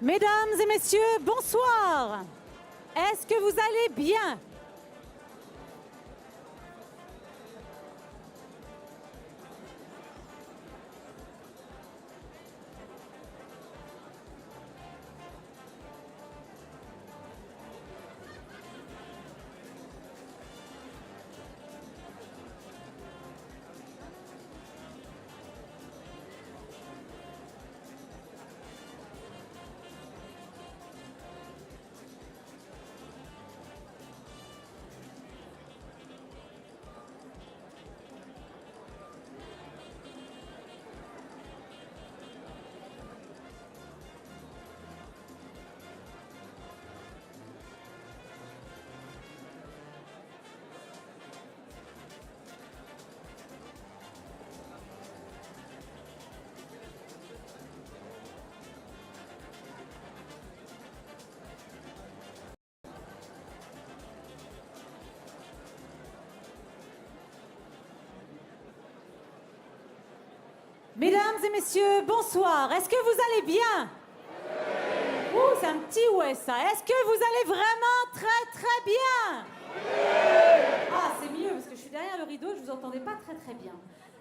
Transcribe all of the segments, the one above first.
Mesdames et messieurs, bonsoir. Est-ce que vous allez bien? Mesdames et messieurs, bonsoir. Est-ce que vous allez bien? Ouh, c'est un petit ouais ça. Est-ce que vous allez vraiment très bien? Ah, c'est mieux parce que je suis derrière le rideau, je vous entendais pas très bien.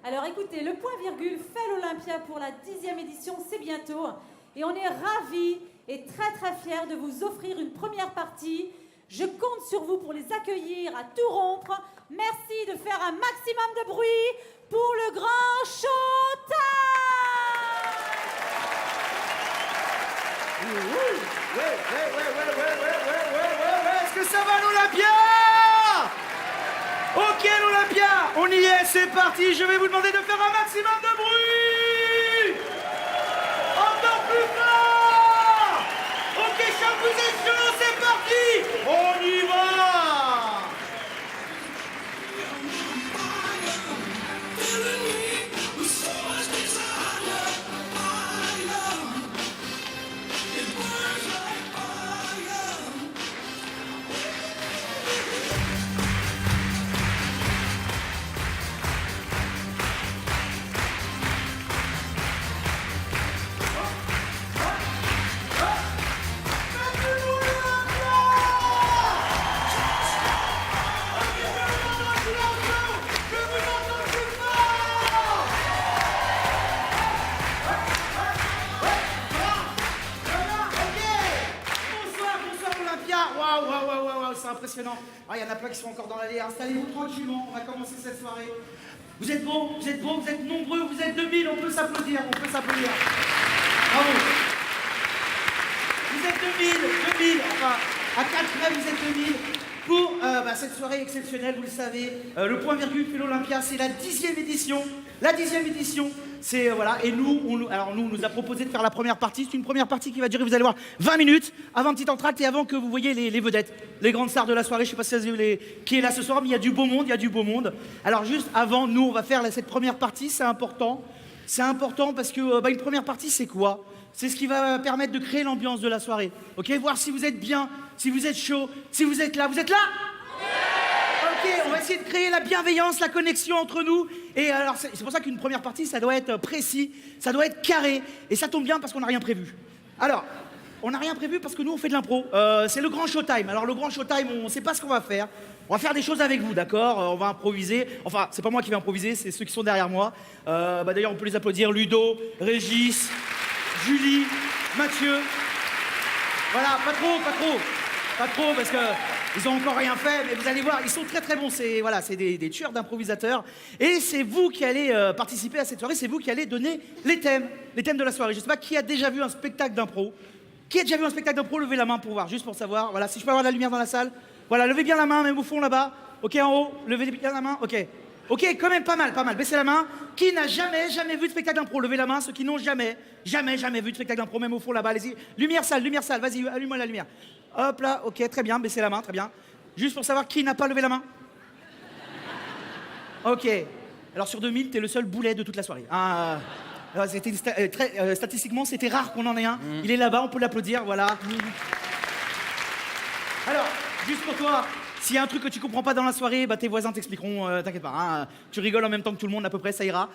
Alors écoutez, le point virgule fait l'Olympia pour la 10e édition, c'est bientôt. Et on est ravis et très fiers de vous offrir une première partie. Je compte sur vous pour les accueillir à tout rompre. Merci de faire un maximum de bruit pour le grand Showtime. Ouais. Est-ce que ça va l'Olympia? Ok l'Olympia, on y est, c'est parti. Je vais vous demander de faire un maximum de bruit. Encore plus fort. Ok, chacun vous êtes chaud, c'est parti. On y va. C'est impressionnant. Ah, il y en a plein qui sont encore dans l'allée. Installez-vous tranquillement, on va commencer cette soirée. Vous êtes beaux, vous êtes nombreux, vous êtes 2000, on peut s'applaudir, Bravo. Vous êtes 2000, enfin, à 4 mètres, vous êtes 2000. Pour cette soirée exceptionnelle, vous le savez, le point virgule fait l'Olympia, c'est la 10e édition. La 10e édition, c'est voilà, et nous, on nous a proposé de faire la première partie. C'est une première partie qui va durer, vous allez voir, 20 minutes, avant un petit entracte et avant que vous voyez les vedettes, les grandes stars de la soirée. Je sais pas si vous avez qui est là ce soir, mais il y a du beau monde, Alors juste avant, nous, on va faire cette première partie, c'est important. C'est important parce que une première partie, c'est quoi? C'est ce qui va permettre de créer l'ambiance de la soirée. Ok, voir si vous êtes bien, si vous êtes chaud, si vous êtes là. Vous êtes là? Ok, on va essayer de créer la bienveillance, la connexion entre nous. Et alors, c'est pour ça qu'une première partie, ça doit être précis, ça doit être carré. Et ça tombe bien parce qu'on n'a rien prévu. Alors, on n'a rien prévu parce que nous, on fait de l'impro. C'est le grand showtime. Alors, le grand showtime, on ne sait pas ce qu'on va faire. On va faire des choses avec vous, d'accord? On va improviser. Enfin, c'est pas moi qui vais improviser, c'est ceux qui sont derrière moi. D'ailleurs, on peut les applaudir. Ludo, Régis, Julie, Mathieu. Voilà, pas trop, parce que ils ont encore rien fait, mais vous allez voir, ils sont très bons. C'est voilà, c'est des tueurs d'improvisateurs. Et c'est vous qui allez participer à cette soirée, c'est vous qui allez donner les thèmes de la soirée. Je sais pas qui a déjà vu un spectacle d'impro. Qui a déjà vu un spectacle d'impro? Levez la main pour voir, juste pour savoir. Voilà, si je peux avoir de la lumière dans la salle. Voilà, levez bien la main, même au fond là-bas. Ok, en haut, levez bien la main. Ok, quand même pas mal. Baissez la main. Qui n'a jamais vu de spectacle d'impro? Levez la main. Ceux qui n'ont jamais vu de spectacle d'impro, même au fond là-bas. Allez-y. Lumière salle. Vas-y, allume-moi la lumière. Hop là. Ok, très bien. Baissez la main, très bien. Juste pour savoir qui n'a pas levé la main. Ok. Alors sur 2000, t'es le seul boulet de toute la soirée. Statistiquement, c'était rare qu'on en ait un. Il est là-bas, on peut l'applaudir. Voilà. Alors, juste pour toi. S'il y a un truc que tu comprends pas dans la soirée, tes voisins t'expliqueront, t'inquiète pas, hein, tu rigoles en même temps que tout le monde à peu près, ça ira.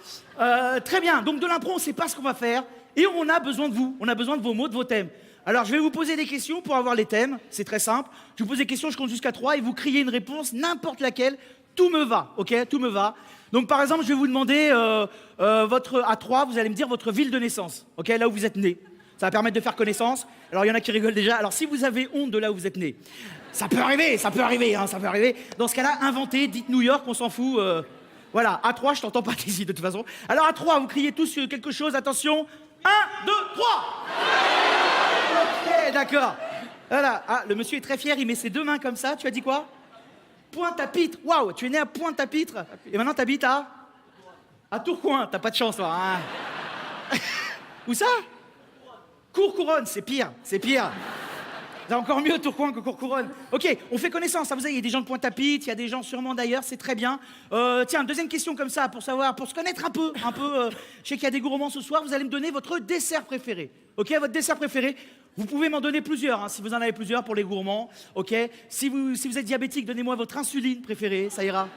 Très bien, donc de l'impro, on sait pas ce qu'on va faire et on a besoin de vous, on a besoin de vos mots, de vos thèmes. Alors, je vais vous poser des questions pour avoir les thèmes. C'est très simple. Je vous pose des questions, je compte jusqu'à 3 et vous criez une réponse, n'importe laquelle. Tout me va, ok? Tout me va. Donc, par exemple, je vais vous demander, à 3, vous allez me dire votre ville de naissance, ok? Là où vous êtes né. Ça va permettre de faire connaissance. Alors, il y en a qui rigolent déjà. Alors, si vous avez honte de là où vous êtes né, ça peut arriver, ça peut arriver, hein, ça peut arriver. Dans ce cas-là, inventez, dites New York, on s'en fout. Voilà, à 3, je t'entends pas d'ici de toute façon. Alors, à 3, vous criez tous quelque chose, attention. 1, 2, 3. Ok, d'accord. Voilà, ah, le monsieur est très fier, il met ses 2 mains comme ça. Tu as dit quoi? Pointe-à-Pitre. Waouh, tu es né à Pointe-à-Pitre. Et maintenant, t'habites à Tourcoing. T'as pas de chance, toi. Hein. Où ça? Courcouronne, c'est pire, c'est pire. C'est encore mieux Tourcoing que Courcouronne. Ok, on fait connaissance, ça vous savez, il y a des gens de Pointe-à-Pitre, il y a des gens sûrement d'ailleurs, c'est très bien. Tiens, deuxième question comme ça, pour savoir, pour se connaître un peu. Je sais qu'il y a des gourmands ce soir, vous allez me donner votre dessert préféré. Ok, votre dessert préféré. Vous pouvez m'en donner plusieurs, hein, si vous en avez plusieurs pour les gourmands. Ok, si vous êtes diabétique, donnez-moi votre insuline préférée, ça ira.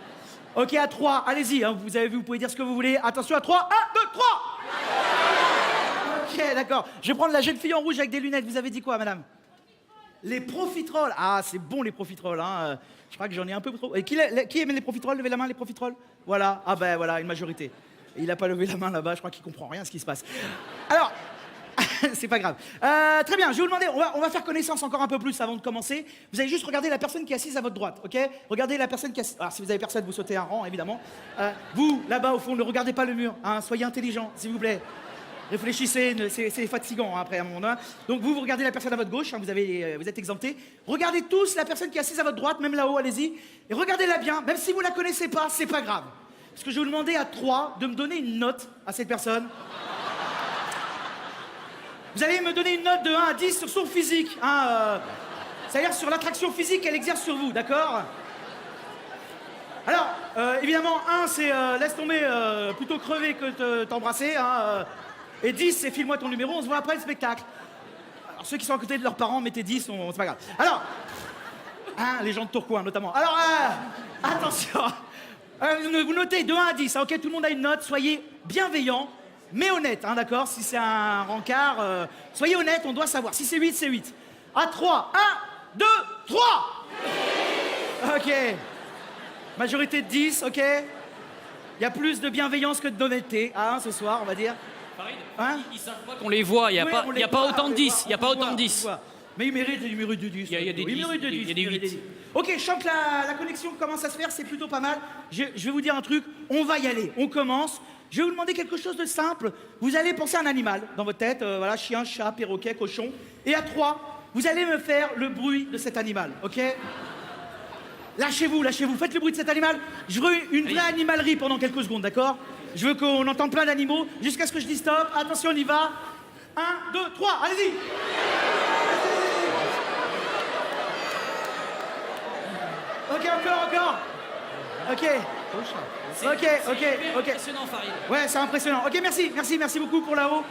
Ok, à 3, allez-y, hein, vous avez vu, vous pouvez dire ce que vous voulez. Attention, à 3, 1, 2, 3. Ok, d'accord. Je vais prendre la jeune fille en rouge avec des lunettes. Vous avez dit quoi, madame? Les profiteroles. Ah, c'est bon, les profiteroles. Hein. Je crois que j'en ai un peu trop. Et qui aime les profiteroles? Levez la main, les profiteroles. Voilà. Ah ben voilà, une majorité. Et il n'a pas levé la main là-bas. Je crois qu'il comprend rien à ce qui se passe. Alors, c'est pas grave. Très bien, je vais vous demander, on va faire connaissance encore un peu plus avant de commencer. Vous allez juste regarder la personne qui est assise à votre droite, ok? Regardez la personne qui est assise. Alors, si vous avez personne, vous sautez un rang, évidemment. Vous, là-bas, au fond, ne regardez pas le mur. Hein. Soyez intelligent, s'il vous plaît. Réfléchissez, c'est fatigant hein, après à un moment donné. Donc vous regardez la personne à votre gauche, hein, vous êtes exempté. Regardez tous la personne qui est assise à votre droite, même là-haut, allez-y. Et regardez-la bien, même si vous la connaissez pas, c'est pas grave. Parce que je vais vous demander à 3 de me donner une note à cette personne. Vous allez me donner une note de 1 à 10 sur son physique. Hein, c'est-à-dire sur l'attraction physique qu'elle exerce sur vous, d'accord? Alors, évidemment, 1 c'est laisse tomber, plutôt crever que t'embrasser. Hein, et 10 c'est file-moi ton numéro, on se voit après le spectacle. Alors ceux qui sont à côté de leurs parents, mettez 10, c'est pas grave. Alors, hein, les gens de Tourcoing notamment. Alors, attention, vous notez de 1 à 10, hein, ok, tout le monde a une note, soyez bienveillants, mais honnête, hein, d'accord? Si c'est un rencard, soyez honnête, on doit savoir. Si c'est 8, c'est 8. À 3, 1, 2, 3. Ok. Majorité de 10, ok. Il y a plus de bienveillance que d'honnêteté, hein, ce soir, on va dire. Hein? Ils savent pas qu'on les voit, il n'y a, pas autant de 10, il n'y a pas autant de 10. Mais il mérite du 10. Il y a des 10, il y a des 8. Ok, je sens que la connexion commence à se faire, c'est plutôt pas mal. Je vais vous dire un truc, on va y aller, on commence. Je vais vous demander quelque chose de simple. Vous allez penser à un animal dans votre tête, voilà, chien, chat, perroquet, cochon. Et à 3, vous allez me faire le bruit de cet animal, ok? Lâchez-vous, faites le bruit de cet animal. Je veux une vraie animalerie pendant quelques secondes, d'accord? Je veux qu'on entende plein d'animaux jusqu'à ce que je dise stop. Attention, on y va. 1, 2, 3, allez-y. Ok, encore. Ok. C'est impressionnant, Farid. Ouais, c'est impressionnant. Ok, merci beaucoup pour là-haut.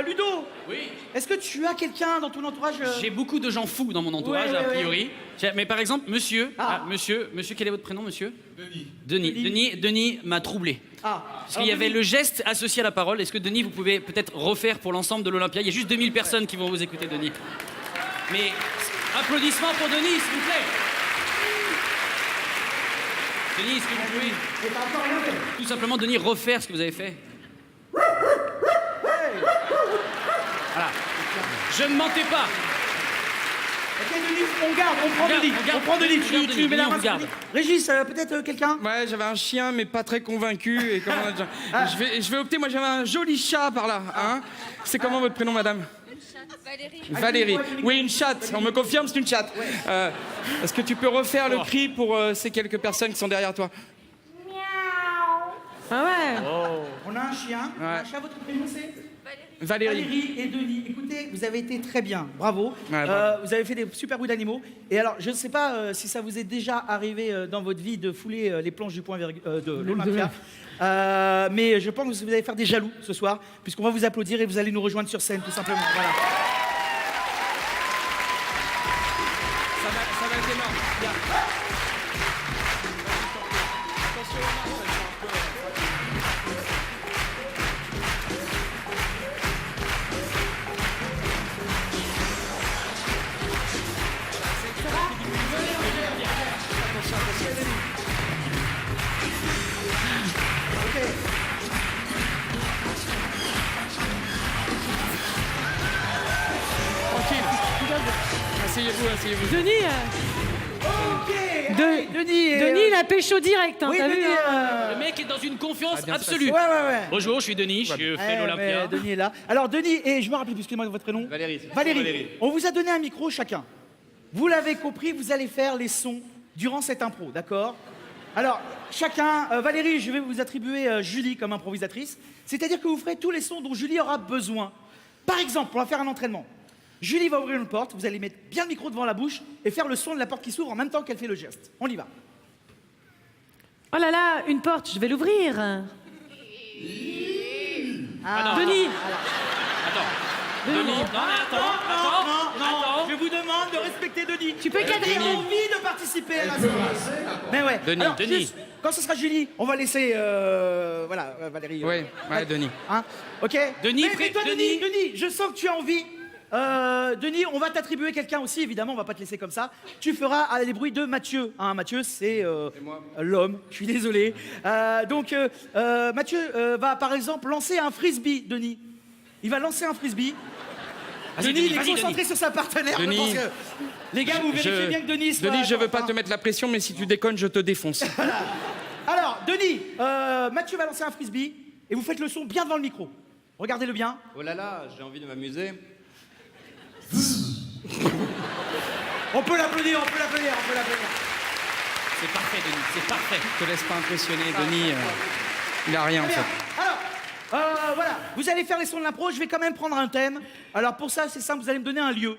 Ludo. Oui. Est-ce que tu as quelqu'un dans ton entourage J'ai beaucoup de gens fous dans mon entourage, a priori. Mais par exemple, monsieur, monsieur, quel est votre prénom, monsieur? Denis m'a troublé. Parce qu'il y avait le geste associé à la parole. Est-ce que Denis, vous pouvez peut-être refaire pour l'ensemble de l'Olympia? Il y a juste 2000 personnes qui vont vous écouter, Denis. Mais applaudissements pour Denis, s'il vous plaît. Denis, est-ce que vous pouvez tout simplement, Denis, refaire ce que vous avez fait? Voilà. Je ne mentais pas. Ok, Denis, on prend Denis. Tu mets la main sur Denis. Régis, peut-être quelqu'un? Ouais, j'avais un chien, mais pas très convaincu. Et je vais opter, moi j'avais un joli chat par là. Hein. C'est comment votre prénom, madame? Valérie. Oui, une chatte. On me confirme, c'est une chatte. Ouais. Est-ce que tu peux refaire le cri pour ces quelques personnes qui sont derrière toi? Ah ouais. Oh. On a un chien. Ouais. Un chat, votre prénom c'est? Valérie et Denis. Écoutez, vous avez été très bien. Bravo. Ouais, bravo. Vous avez fait des super bruits d'animaux. Et alors, je ne sais pas si ça vous est déjà arrivé dans votre vie de fouler les planches du point de l'Olympia. Mais je pense que vous allez faire des jaloux ce soir, puisqu'on va vous applaudir et vous allez nous rejoindre sur scène, tout simplement. Voilà. Ça va être énorme. Bien. asseyez-vous. Denis, Ok. Allez, Denis. Denis, il a pécho direct, hein, Oui, t'as Denis. vu hein. Le mec est dans une confiance bien se absolue. Ouais. Bonjour, je suis Denis, je fais Mais l'Olympia. Denis est là. Alors Denis, et je me rappelle plus, excusez-moi votre prénom. Valérie. On vous a donné un micro chacun. Vous l'avez compris, vous allez faire les sons durant cette impro, d'accord? Alors, chacun, Valérie, je vais vous attribuer Julie comme improvisatrice. C'est-à-dire que vous ferez tous les sons dont Julie aura besoin. Par exemple, on va faire un entraînement. Julie va ouvrir une porte, vous allez mettre bien le micro devant la bouche et faire le son de la porte qui s'ouvre en même temps qu'elle fait le geste. On y va. Oh là là, une porte, je vais l'ouvrir. Ah non, Denis, Attends. Denis, non, mais attends. Je vous demande de respecter Denis. tu peux cadrer. J'ai envie de participer à la soirée. Mais ouais. Denis, Alors, Denis. juste, quand ce sera Julie, on va laisser Valérie. Ouais, Denis. Hein, ok. Denis, mais toi, Denis. Denis, je sens que tu as envie. Denis, on va t'attribuer quelqu'un aussi, évidemment, on va pas te laisser comme ça. Tu feras les bruits de Mathieu. Hein, Mathieu, c'est l'homme. Je suis désolé. Donc, Mathieu va par exemple lancer un frisbee, Denis. Il va lancer un frisbee. Vas-y, Denis, il est vas-y, concentré Denis. sur sa partenaire. Denis. Je pense que... Les gars, vous vérifiez bien que Denis soit... Denis, je veux pas hein. te mettre la pression, mais si tu déconnes, je te défonce. Alors, Denis, Mathieu va lancer un frisbee et vous faites le son bien devant le micro. Regardez-le bien. Oh là là, j'ai envie de m'amuser. On peut l'applaudir. C'est parfait, Denis, c'est parfait. Je te laisse pas impressionner, Denis. Il a rien, en Très bien. fait. Alors, voilà, vous allez faire les sons de l'impro, je vais quand même prendre un thème. Alors pour ça, c'est simple, vous allez me donner un lieu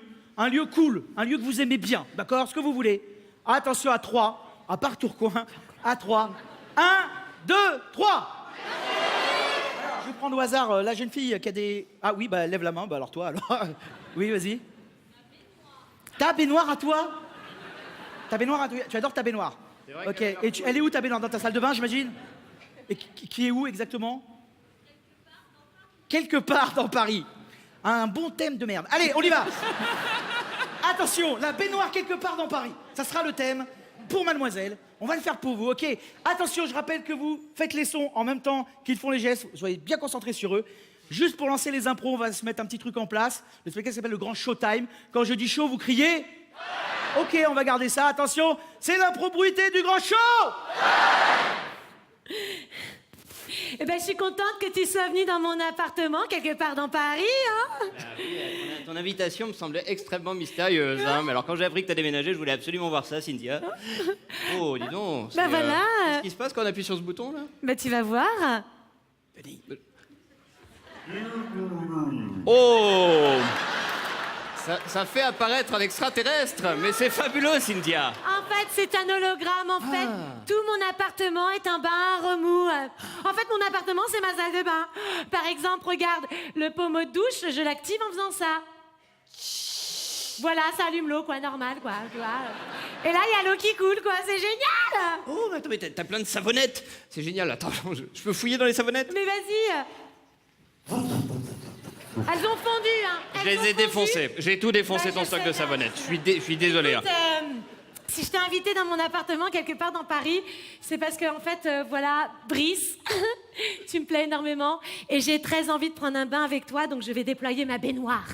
cool, un lieu que vous aimez bien, d'accord? Ce que vous voulez. Attention à 3, à part Tourcoing, à 3. 1, 2, 3. Je vais prendre au hasard la jeune fille qui a des... Ah oui, bah lève la main, bah alors toi, alors. Oui, vas-y. Ta baignoire à toi? Ta baignoire à toi? Tu adores ta baignoire? C'est vrai Ok, et elle est où ta baignoire? Dans ta salle de bain, j'imagine? Et qui est où exactement? Quelque part dans Paris. Un bon thème de merde. Allez, on y va. Attention, la baignoire quelque part dans Paris. Ça sera le thème pour mademoiselle. On va le faire pour vous, ok? Attention, je rappelle que vous faites les sons en même temps qu'ils font les gestes. Soyez bien concentrés sur eux. Juste pour lancer les impros, on va se mettre un petit truc en place. Le spectacle s'appelle le Grand Showtime. Quand je dis show, vous criez? Ok, on va garder ça. Attention, c'est l'impro bruité du Grand Show. Eh ben, je suis contente que tu sois venu dans mon appartement, quelque part dans Paris, hein. Ah oui, ton invitation me semblait extrêmement mystérieuse. Hein. Mais alors quand j'ai appris que t'as déménagé, je voulais absolument voir ça, Cynthia. Oh, dis donc. Bah voilà. Qu'est-ce qui se passe quand on appuie sur ce bouton là? Bah, tu vas voir. Oh, ça fait apparaître un extraterrestre, mais c'est fabuleux, Cynthia. En fait, c'est un hologramme. En fait, tout mon appartement est un bain à remous. En fait, mon appartement, c'est ma salle de bain. Par exemple, regarde, le pommeau de douche, je l'active en faisant ça. Voilà, ça allume l'eau, quoi, normal, quoi, tu vois. Et là, il y a l'eau qui coule, quoi, c'est génial. Oh, mais attends, mais t'as plein de savonnettes. C'est génial. Attends, je peux fouiller dans les savonnettes? Mais vas-y. Elles ont fondu, hein. Je les ai défoncées. J'ai tout défoncé Bah, ton je stock sais de bien. savonnettes. Je suis désolé. Hein. Écoute, si je t'ai invité dans mon appartement quelque part dans Paris, c'est parce que, en fait, voilà, Brice, tu me plais énormément et j'ai très envie de prendre un bain avec toi, donc je vais déployer ma baignoire.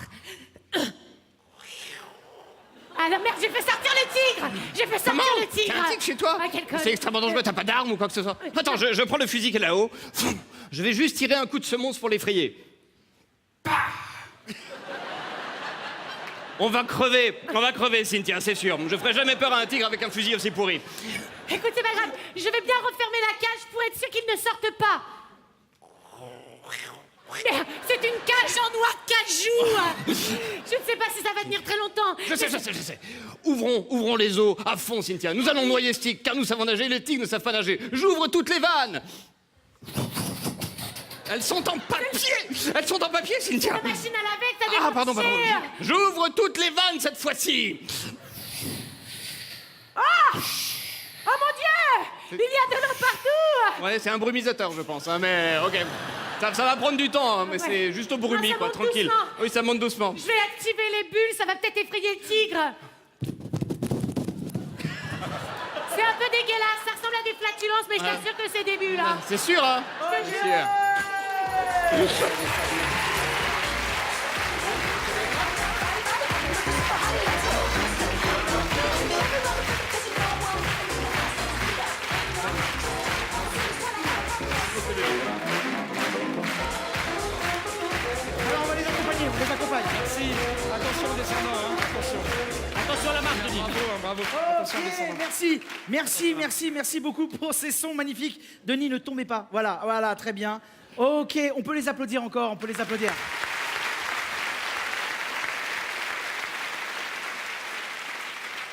Alors merde, j'ai fait sortir le tigre! J'ai fait sortir le tigre! T'as un tigre chez toi? Ah, quel con. C'est extrêmement dangereux, t'as pas d'arme ou quoi que ce soit? Attends, je prends le fusil qui est là-haut. Je vais juste tirer un coup de semonce pour l'effrayer. On va crever, Cynthia, c'est sûr. Je ferai jamais peur à un tigre avec un fusil aussi pourri. Écoute, c'est pas grave, je vais bien refermer la cage pour être sûr qu'il ne sorte pas. Merde, c'est une cage en noix de cajou. Je ne sais pas si ça va tenir très longtemps. Je sais. Ouvrons les eaux à fond, Cynthia. Nous allons noyer ce tigre, car nous savons nager, les tigres ne savent pas nager. J'ouvre toutes les vannes. Elles sont en papier, Cynthia. La machine à laver que t'as Ah, pardon. défoncée. J'ouvre toutes les vannes cette fois-ci. Oh mon Dieu! Il y a de l'eau partout! Ouais, c'est un brumisateur, je pense, hein, mais ok. Ça va prendre du temps, hein, mais c'est juste au brumi, Non, ça quoi, monte tranquille. doucement. Oui, ça monte doucement. Je vais activer les bulles, ça va peut-être effrayer le tigre. C'est un peu dégueulasse, ça ressemble à des flatulences, mais je t'assure que c'est des bulles, hein. C'est sûr, hein? C'est sûr. marche, Denis. Bravo. Ok, Attention, descends. merci beaucoup pour ces sons magnifiques. Denis, ne tombez pas. Voilà, très bien. Ok, on peut les applaudir encore, on peut les applaudir.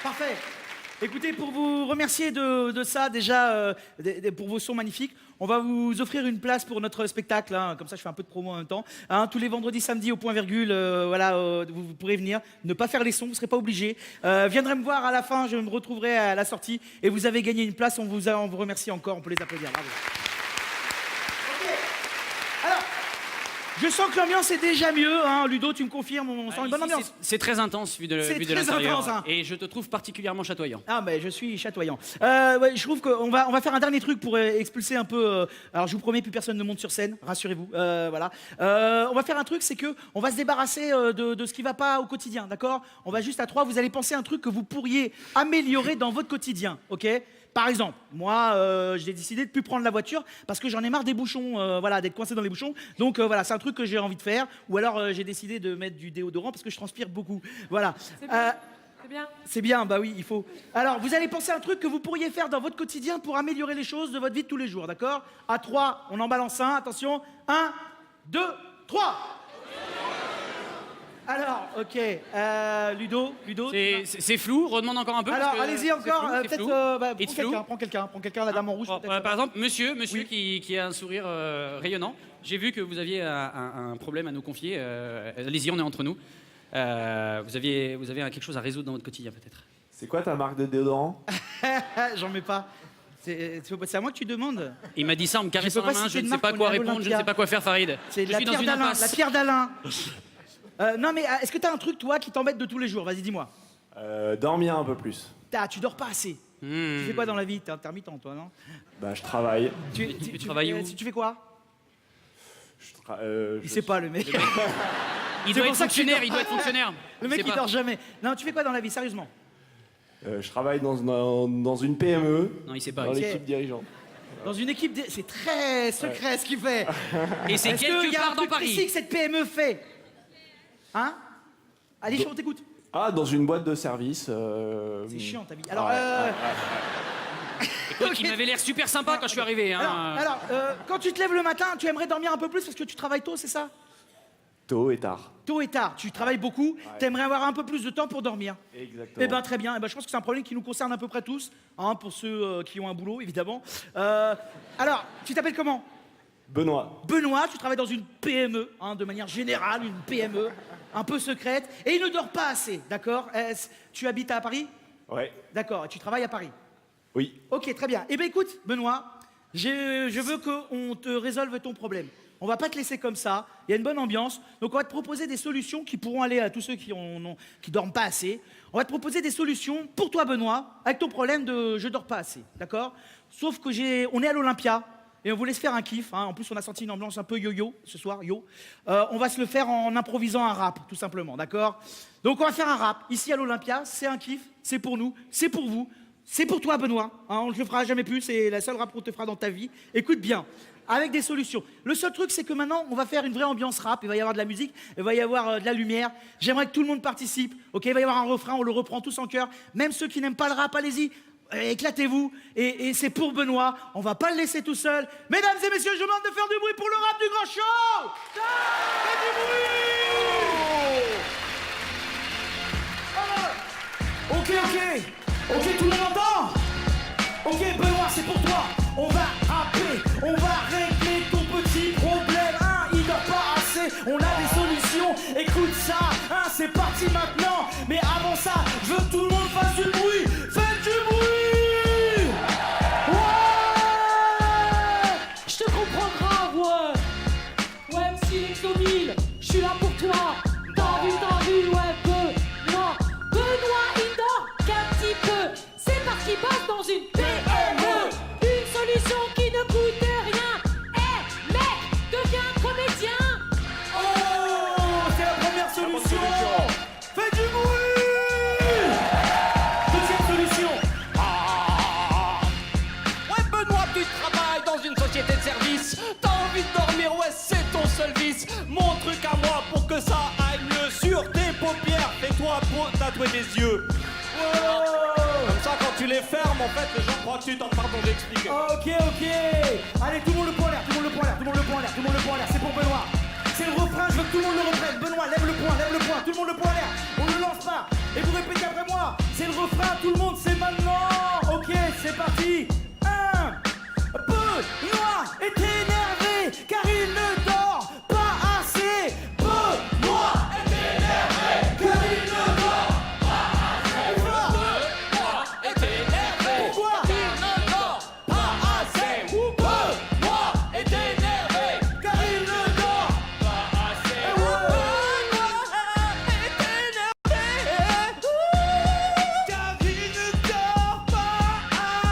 Parfait. Écoutez, pour vous remercier de ça, déjà, pour vos sons magnifiques, on va vous offrir une place pour notre spectacle. Hein, comme ça, je fais un peu de promo en même temps. Hein, tous les vendredis, samedis, au point virgule, vous pourrez venir. Ne pas faire les sons, vous ne serez pas obligés. Viendrez me voir à la fin, je me retrouverai à la sortie. Et vous avez gagné une place, on vous remercie encore, on peut les applaudir. Bravo. Je sens que l'ambiance est déjà mieux, hein. Ludo, tu me confirmes, on sent une bonne ambiance. C'est très intense vu de l'intérieur. Hein. Et je te trouve particulièrement chatoyant. Ah ben je suis chatoyant. Je trouve qu'on va faire un dernier truc pour expulser un peu. Alors je vous promets, plus personne ne monte sur scène, rassurez-vous. Voilà. On va faire un truc, c'est que on va se débarrasser de ce qui va pas au quotidien, d'accord? On va juste à 3, vous allez penser à un truc que vous pourriez améliorer dans votre quotidien, ok? Par exemple, moi, j'ai décidé de plus prendre la voiture parce que j'en ai marre des bouchons, d'être coincé dans les bouchons. Donc voilà, c'est un truc que j'ai envie de faire. Ou alors j'ai décidé de mettre du déodorant parce que je transpire beaucoup. Voilà. C'est bien. C'est bien. C'est bien, bah oui, il faut. Alors, vous allez penser à un truc que vous pourriez faire dans votre quotidien pour améliorer les choses de votre vie de tous les jours, d'accord? À 3, on en balance un. Attention. 1, 2, 3. Alors, ok, Ludo. C'est flou, redemande encore un peu. Alors, allez-y encore, peut-être. Prends quelqu'un, la dame en rouge. Par exemple, monsieur Oui. qui a un sourire rayonnant. J'ai vu que vous aviez un problème à nous confier. Allez-y, on est entre nous. Vous avez quelque chose à résoudre dans votre quotidien, peut-être. C'est quoi ta marque de déodorant? J'en mets pas. C'est à moi que tu demandes. Il m'a dit ça en me caressant peux la pas main. citer Je de ne sais marque, pas on quoi est à répondre, je ne l'Olympia. sais pas quoi faire, Farid. C'est Je la suis dans pierre une d'Alain. impasse. La pierre d'Alain. Non, mais est-ce que t'as un truc, toi, qui t'embête de tous les jours? Vas-y, dis-moi. Dormir un peu plus. Tu dors pas assez. Tu fais quoi dans la vie? T'es intermittent, toi, non? Bah, je travaille. Tu travailles où? Tu fais quoi? Il Je sait pas, le mec. Il C'est doit pour être ça que tu fonctionnaire, dors il doit être fonctionnaire. Le mec, Je sais il pas. dort jamais. Non, tu fais quoi dans la vie, sérieusement? je travaille dans une PME, Non, il sait pas. dans il sait. l'équipe dirigeante. Dans une équipe... C'est très secret, ce qu'il fait. Et c'est Est-ce qu'il quelque y a un part dans truc précis Paris. que cette PME fait? Hein? Allez, on t'écoute. Ah, dans une boîte de service. C'est chiant, ta vie. Alors, Écoute, il m'avait l'air super sympa quand je suis arrivé. Hein. alors, quand tu te lèves le matin, tu aimerais dormir un peu plus parce que tu travailles tôt, c'est ça? Tôt et tard. Tôt et tard, tu travailles beaucoup, tu aimerais avoir un peu plus de temps pour dormir. Exactement. Eh ben très bien, je pense que c'est un problème qui nous concerne à peu près tous, hein, pour ceux qui ont un boulot, évidemment. Alors, tu t'appelles comment? Benoît. Benoît, tu travailles dans une PME, hein, de manière générale, une PME, un peu secrète, et il ne dort pas assez, d'accord? Tu habites à Paris? Ouais. D'accord, tu travailles à Paris? Oui. Ok, très bien. Eh bien écoute, Benoît, je veux qu'on te résolve ton problème. On va pas te laisser comme ça, il y a une bonne ambiance, donc on va te proposer des solutions qui pourront aller à tous ceux qui dorment pas assez. On va te proposer des solutions pour toi, Benoît, avec ton problème de je dors pas assez, d'accord? Sauf que on est à l'Olympia, et on voulait se faire un kiff, hein. En plus on a sorti une ambiance un peu yo-yo ce soir, on va se le faire en improvisant un rap, tout simplement, d'accord? Donc on va faire un rap, ici à l'Olympia, c'est un kiff, c'est pour nous, c'est pour vous, c'est pour toi, Benoît, hein, on ne le fera jamais plus, c'est la seule rap qu'on te fera dans ta vie. Écoute bien, avec des solutions. Le seul truc, c'est que maintenant, on va faire une vraie ambiance rap, il va y avoir de la musique, il va y avoir de la lumière. J'aimerais que tout le monde participe, ok? Il va y avoir un refrain, on le reprend tous en chœur. Même ceux qui n'aiment pas le rap, allez-y, éclatez-vous. Et c'est pour Benoît, on va pas le laisser tout seul. Mesdames et messieurs, je vous demande de faire du bruit pour le rap du grand show! Faites du bruit! Ok, tout le monde entend? Ok, Benoît, c'est pour toi. On va rapper, on va régler ton petit problème. Hein, il dort pas assez, on a des solutions. Écoute ça, hein, c'est parti maintenant. Mais avant ça, je veux que tout le monde fasse du bruit. Faites du bruit! Ouais! Je te comprends grave, ouais. Ouais, MC Lexomil, je suis là pour toi. T'as vu, ouais, Benoît, il dort qu'un petit peu. C'est parce qu'il bosse dans une PME. Une solution qui ne coûte rien. Mec, deviens comédien. Oh, c'est la première solution. Faites du bruit! Deuxième solution. Ouais Benoît, tu travailles dans une société de service. T'as envie de dormir, ouais c'est ton seul vice. Mon truc à moi pour que ça aille mieux. Sur tes paupières, fais-toi tatouer des yeux. Comme ça, quand tu les fermes, en fait, les gens croient que tu t'en... Pardon, j'explique. Ok. Allez, tout le monde le poing en l'air, tout le monde le poing en l'air, tout le monde le poing en l'air, tout le monde le poing en l'air. C'est pour Benoît. C'est le refrain, je veux que tout le monde le reprenne. Benoît, lève le poing, tout le monde le poing en l'air. On ne lance pas. Et vous répétez après moi. C'est le refrain, tout le monde, c'est maintenant. Ok, c'est parti. Benoît est énervé car il ne dort pas assez. Benoît est énervé car il ne dort pas assez. Benoît est énervé. Pourquoi Il ne dort pas assez. Benoît est énervé. car il ne dort Pas assez. car il ne dort pas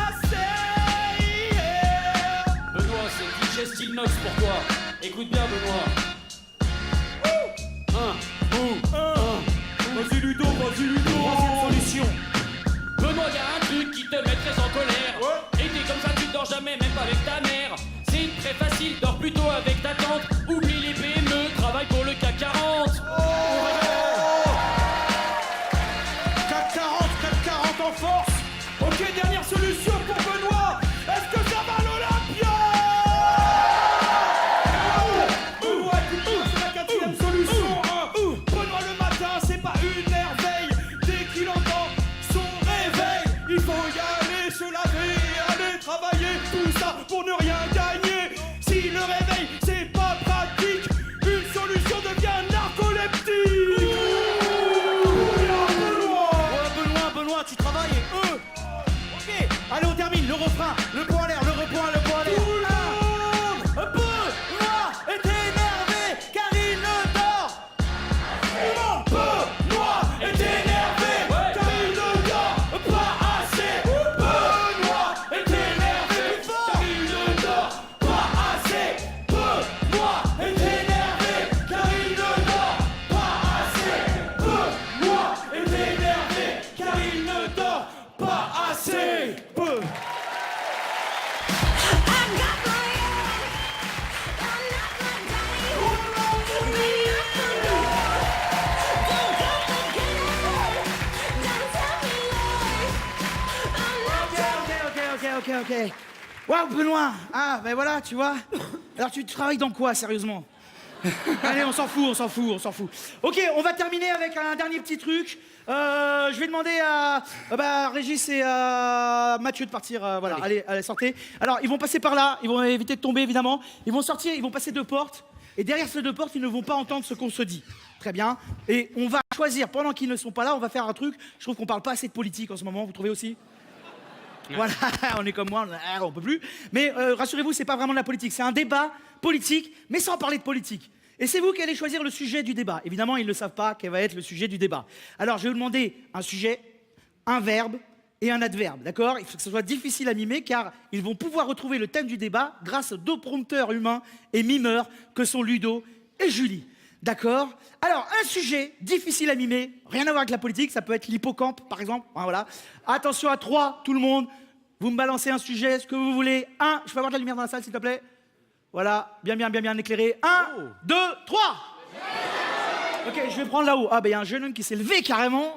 assez. Benoît, c'est Digestinox pour toi. Écoute bien, Benoît. Vas-y Ludo. Troisième solution. Benoît, y a un truc qui te met très en colère. Et t'es comme ça, tu dors jamais, même pas avec ta mère. C'est très facile, dors plutôt avec ta tante. Oublie les PME, travaille pour le CAC 40. CAC 40 en force. Ok, dernière solution pour Benoît. Est-ce que ça va l'Olympia? Benoît, écoute, c'est la quatrième solution. Benoît le matin, c'est pas une merveille. Dès qu'il entend son réveil, il faut y aller se laver, aller travailler, tout ça pour ne rien gagner. Si le réveil c'est pas pratique, une solution devient narcoleptique. Benoît, tu travailles et eux. Ok, allez, on termine. Le refrain, le point en l'air, le refrain, le point en l'air. Benoît est énervé car il ne dort. Benoît est énervé car il ne dort pas assez. Benoît est énervé car il ne dort pas assez. Benoît est énervé car il ne dort pas assez. Benoît est énervé car il ne dort pas assez. Ok. Waouh, Benoît. Ah, ben voilà, tu vois. Alors, tu travailles dans quoi, sérieusement? Allez, on s'en fout. Ok, on va terminer avec un dernier petit truc. Je vais demander à Régis et à Mathieu de partir. Voilà, allez, sortez. Alors, ils vont passer par là. Ils vont éviter de tomber, évidemment. Ils vont sortir, ils vont passer 2 portes. Et derrière ces 2 portes, ils ne vont pas entendre ce qu'on se dit. Très bien. Et on va choisir, pendant qu'ils ne sont pas là, on va faire un truc. Je trouve qu'on parle pas assez de politique en ce moment, vous trouvez aussi? Voilà, on est comme moi, on peut plus. Mais rassurez-vous, c'est pas vraiment de la politique. C'est un débat politique, mais sans parler de politique. Et c'est vous qui allez choisir le sujet du débat. Évidemment, ils ne savent pas quel va être le sujet du débat. Alors, je vais vous demander un sujet, un verbe et un adverbe, d'accord? Il faut que ce soit difficile à mimer, car ils vont pouvoir retrouver le thème du débat grâce aux 2 prompteurs humains et mimeurs que sont Ludo et Julie. D'accord? Alors, un sujet difficile à mimer, rien à voir avec la politique, ça peut être l'hippocampe, par exemple. Voilà. Attention à 3, tout le monde. Vous me balancez un sujet, ce que vous voulez. 1, je peux avoir de la lumière dans la salle, s'il te plaît? Voilà, bien éclairé. 1, 2, 3. Ok, je vais prendre là-haut. Ah, ben il y a un jeune homme qui s'est levé carrément.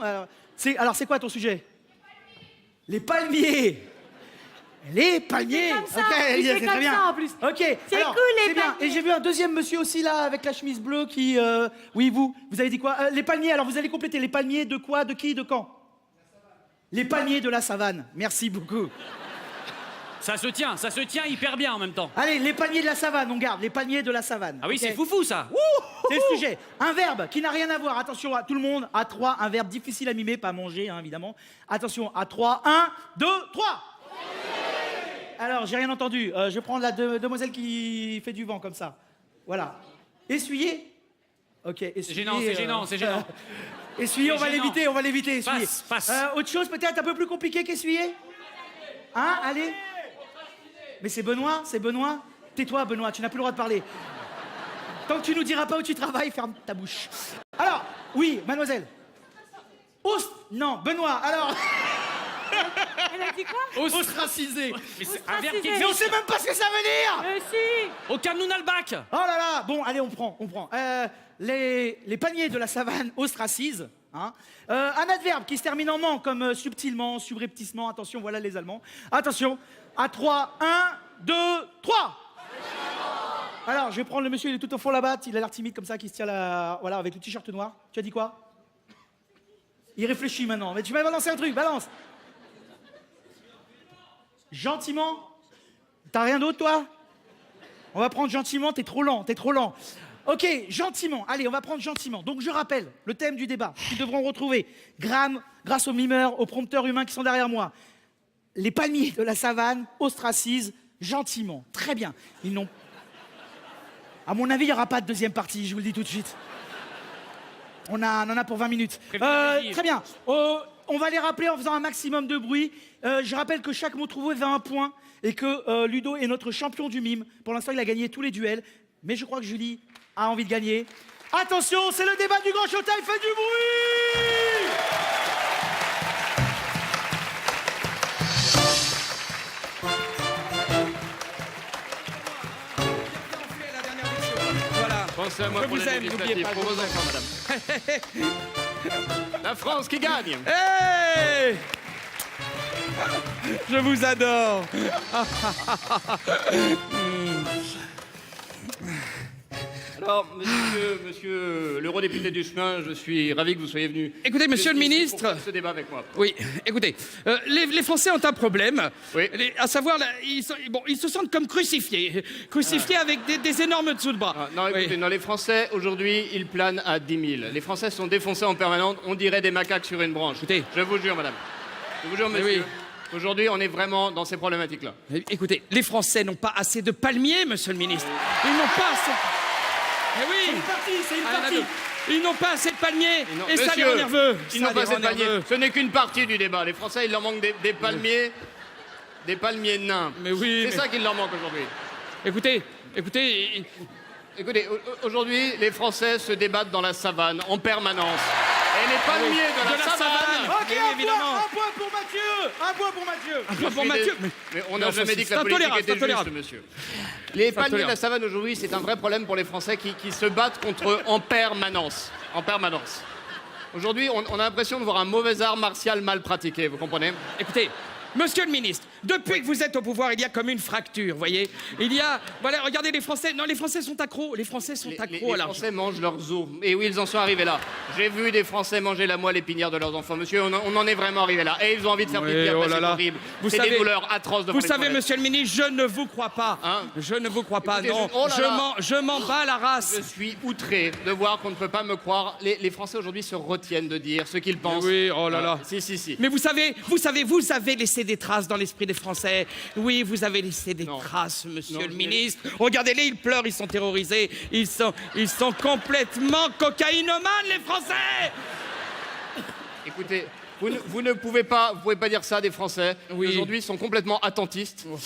Alors, c'est quoi ton sujet? Les palmiers. Les palmiers. Comme ça, Ok, il fait c'est comme très bien. ça, en plus. Ok, C'est alors, cool, les c'est bien. palmiers. Et j'ai vu un deuxième monsieur aussi là avec la chemise bleue qui. Oui, vous avez dit quoi? Les palmiers. Alors vous allez compléter. Les palmiers de quoi? De qui? De quand? Les palmiers de la savane. Merci beaucoup. Ça se tient hyper bien en même temps. Allez, les palmiers de la savane, on garde. Les palmiers de la savane. Ah oui, Ok. c'est foufou ça. C'est le sujet. Un verbe qui n'a rien à voir. Attention à tout le monde. À 3, un verbe difficile à mimer, pas manger, hein, évidemment. Attention, à 3. 1, 2, 3. Alors, j'ai rien entendu. Je vais prendre la demoiselle qui fait du vent, comme ça. Voilà. Essuyer. Ok, essuyer. C'est gênant. Essuyer, on va l'éviter, essuyer. Passe. Autre chose peut-être un peu plus compliqué qu'essuyer? Hein, allez. Mais c'est Benoît. Tais-toi, Benoît, tu n'as plus le droit de parler. Tant que tu nous diras pas où tu travailles, ferme ta bouche. Alors, oui, mademoiselle. Non, Benoît, alors... Elle a dit quoi? Ostracisé. Mais c'est un verbe qui Mais on existe. sait même pas ce que ça veut dire. Si. Aucun Nounalbac. Oh là là. Bon, allez, on prend. Les palmiers de la savane ostracisent. Hein. Un adverbe qui se termine en ment, comme subtilement, subrepticement. Attention, voilà les Allemands. Attention. À 3, 1, 2, 3. Alors, je vais prendre le monsieur, il est tout au fond là-bas. Il a l'air timide comme ça, qui se tient là, voilà, avec le t-shirt noir. Tu as dit quoi? Il réfléchit maintenant. Mais tu m'as balancé un truc, balance. Gentiment. T'as rien d'autre, toi? On va prendre gentiment, t'es trop lent. Ok, gentiment. Allez, on va prendre gentiment. Donc, je rappelle le thème du débat qu'ils devront retrouver grâce aux mimeurs, aux prompteurs humains qui sont derrière moi. Les palmiers de la savane ostracisent gentiment. Très bien. Ils n'ont... À mon avis, il n'y aura pas de deuxième partie, je vous le dis tout de suite. On en a pour 20 minutes. Très bien. On va les rappeler en faisant un maximum de bruit. Je rappelle que chaque mot trouvé va un point et que Ludo est notre champion du mime. Pour l'instant, il a gagné tous les duels. Mais je crois que Julie a envie de gagner. Attention, c'est le débat du Grand Showtime. Faites du bruit! Pensez à moi Je pour vous les aime, n'oubliez législatives, pas, pour je vos vous enfants, madame. La France qui gagne. Hey! Je vous adore. Alors, monsieur l'eurodéputé du chemin, je suis ravi que vous soyez venu. Écoutez, monsieur le ici pour ministre. faire ce débat avec moi. Oui, écoutez, les Français ont un problème, Oui. à savoir, ils se sentent comme crucifiés avec des énormes dessous de bras. Ah, non, écoutez, Oui. non, les Français, aujourd'hui, ils planent à 10 000. Les Français sont défoncés en permanence, on dirait des macaques sur une branche. Écoutez. Je vous jure, madame. Je vous jure, Mais monsieur. oui. Aujourd'hui, on est vraiment dans ces problématiques-là. Écoutez, les Français n'ont pas assez de palmiers, monsieur le ministre. Ils n'ont pas assez... Mais oui. C'est une Ah, partie. Ils n'ont pas assez de palmiers Non, et ça les monsieur, rend nerveux. Ils Ça n'ont pas les rend assez de palmiers. nerveux. Ce n'est qu'une partie du débat. Les Français, il leur manque des palmiers, des palmiers nains. Mais oui, C'est mais- ça qu'il leur manque aujourd'hui. Écoutez, Écoutez, aujourd'hui, les Français se débattent dans la savane en permanence. Et les palmiers de la savane. Ok, Oui, un évidemment. point pour Mathieu. Un point pour Mathieu. pour Je suis Mathieu. Mais on Non, n'a ça, jamais dit c'est que la politique intolérable, était c'est intolérable. juste, monsieur. Les palmiers de la intolérable. savane aujourd'hui, c'est un vrai problème pour les Français qui se battent contre eux en permanence. En permanence. Aujourd'hui, on a l'impression de voir un mauvais art martial mal pratiqué, vous comprenez? Écoutez, monsieur le ministre, depuis que vous êtes au pouvoir, il y a comme une fracture, vous voyez. Il y a, voilà, regardez les Français. Non, les Français sont accros. Les Français sont Les accros à l'argent. Français mangent leurs os. Et oui, ils en sont arrivés là. J'ai vu des Français manger la moelle épinière de leurs enfants. Monsieur, on en est vraiment arrivé là. Et ils ont envie de faire Oui, pipi oh après, là c'est là. horrible. Vous C'est savez- des douleurs atroces de Vous savez, monsieur le ministre, je ne vous crois pas. Hein? Je ne vous crois pas, Écoutez, non. oh là là. Je m'en bats la race. Je suis outré de voir qu'on ne peut pas me croire. Les Français aujourd'hui se retiennent de dire ce qu'ils pensent. Oui, oh là là. Si. Mais vous avez laissé des traces dans l'esprit des Français. Oui, vous avez laissé des Non. traces, monsieur Non, le je- ministre. Regardez-les, ils pleurent, ils sont terrorisés. Ils sont complètement cocaïnomanes, les Français. Écoutez, vous ne pouvez pas dire ça des Français. Oui. Aujourd'hui, ils sont complètement attentistes Oh,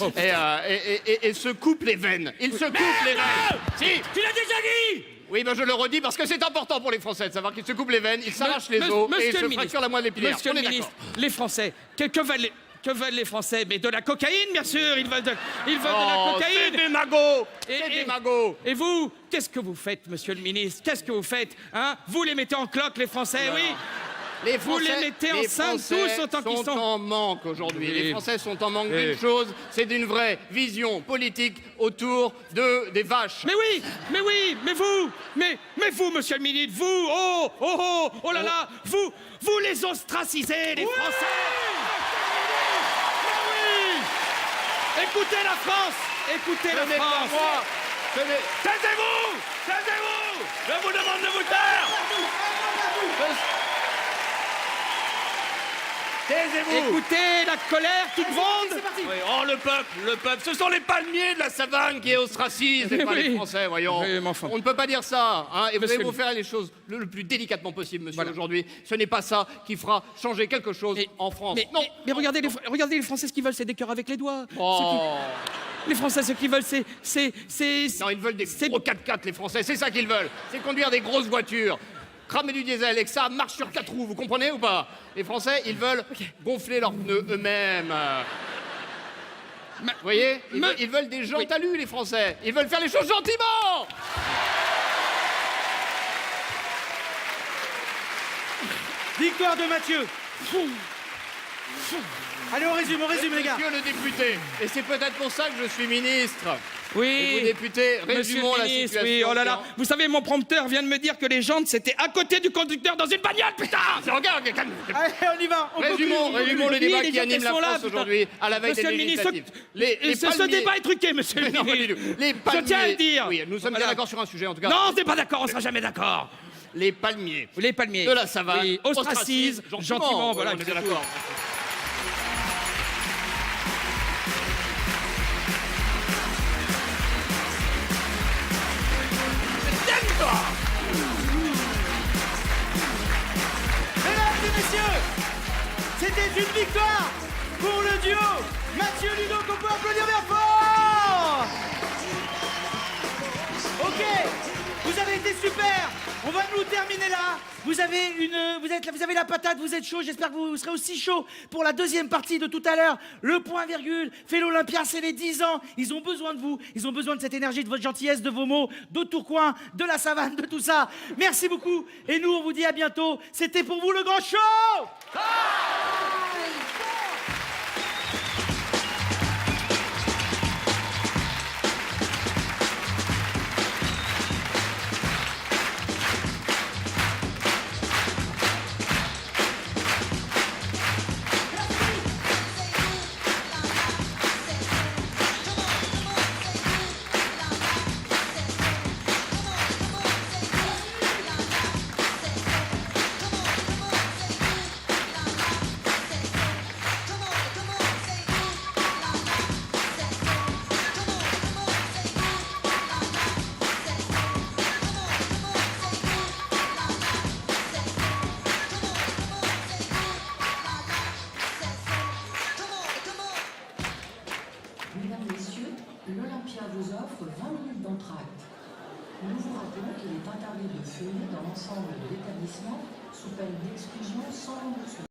et se coupent les veines. Ils se coupent les veines. Si. Tu l'as déjà dit. Oui, ben je le redis parce que c'est important pour les Français de savoir qu'ils se coupent les veines, ils s'arrachent les os et Monsieur ils le se ministre, fracturent la moelle épinière. Monsieur On le est ministre, d'accord. les Français, que veulent les Français? Mais de la cocaïne, bien sûr. Ils veulent de Oh, la cocaïne. c'est des magots. Et- C'est et- des magots. Et vous, qu'est-ce que vous faites, monsieur le ministre? Qu'est-ce que vous faites, hein? Vous les mettez en cloque, les Français, oui? Les Vous les mettez enceintes tous autant qu'ils sont. en manque aujourd'hui. Oui. Les Français sont en manque Oui. d'une chose, c'est d'une vraie vision politique autour des vaches. Mais oui, mais vous, monsieur le ministre, vous, oh là là, vous les ostracisez, les Français. Mais oui. Écoutez la France, écoutez Ce la n'est pas France. moi. Taisez-vous, je vous demande de vous taire. Taisez-vous. Écoutez la colère qui gronde. Oui, oh, le peuple, ce sont les palmiers de la savane qui ostracisent, et Mais pas oui. les Français, voyons. Oui, mais enfin. On ne peut pas dire ça, hein, et vous Monsieur allez vous le- faire les choses le plus délicatement possible, monsieur, Voilà. aujourd'hui. Ce n'est pas ça qui fera changer quelque chose en France. Non. Mais regardez les Français, ce qu'ils veulent, c'est des cœurs avec les doigts. Oh. Les Français, ce qu'ils veulent, c'est... Non, ils veulent des c'est- gros 4x4, les Français, c'est ça qu'ils veulent. C'est conduire des grosses voitures. cramer du diesel et que ça marche sur 4 roues, vous comprenez ou pas? Les Français, ils veulent gonfler leurs pneus eux-mêmes. Vous voyez, ils veulent des gens talus, les Français. Ils veulent faire les choses gentiment. Victoire de Mathieu. Allez, on résume les gars. Monsieur le député, et c'est peut-être pour ça que je suis ministre. Oui, Et vous, député, monsieur résumons le la ministre, situation. oui, oh là là. Vous savez, mon prompteur vient de me dire que les jantes, c'était à côté du conducteur dans une bagnole, putain. Regarde, calme. Allez, on y va. Résumons le débat qui anime la France aujourd'hui, à la veille des Monsieur le ministre, législatives. ce débat est truqué, monsieur le Non, pas du ministre. tout. Les palmiers. Je tiens à le dire. Oui, nous sommes bien d'accord sur un sujet, en tout cas. Non, on n'est pas d'accord, on sera jamais d'accord. Les palmiers. Les palmiers. De la savane. Oui, ostracisent gentiment, voilà. On est bien d'accord. Mesdames et messieurs, c'était une victoire pour le duo Mathieu Ludo qu'on peut applaudir bien fort. Ok, vous avez été super. On va nous terminer là. Vous avez la patate, vous êtes chaud. J'espère que vous serez aussi chaud pour la deuxième partie de tout à l'heure. Le point virgule fait l'Olympia, c'est les 10 ans. Ils ont besoin de vous. Ils ont besoin de cette énergie, de votre gentillesse, de vos mots, de Tourcoing, de la savane, de tout ça. Merci beaucoup. Et nous, on vous dit à bientôt. C'était pour vous le grand show. Mesdames, Messieurs, l'Olympia vous offre 20 minutes d'entracte. Nous vous rappelons qu'il est interdit de fumer dans l'ensemble de l'établissement sous peine d'exclusion sans remboursement.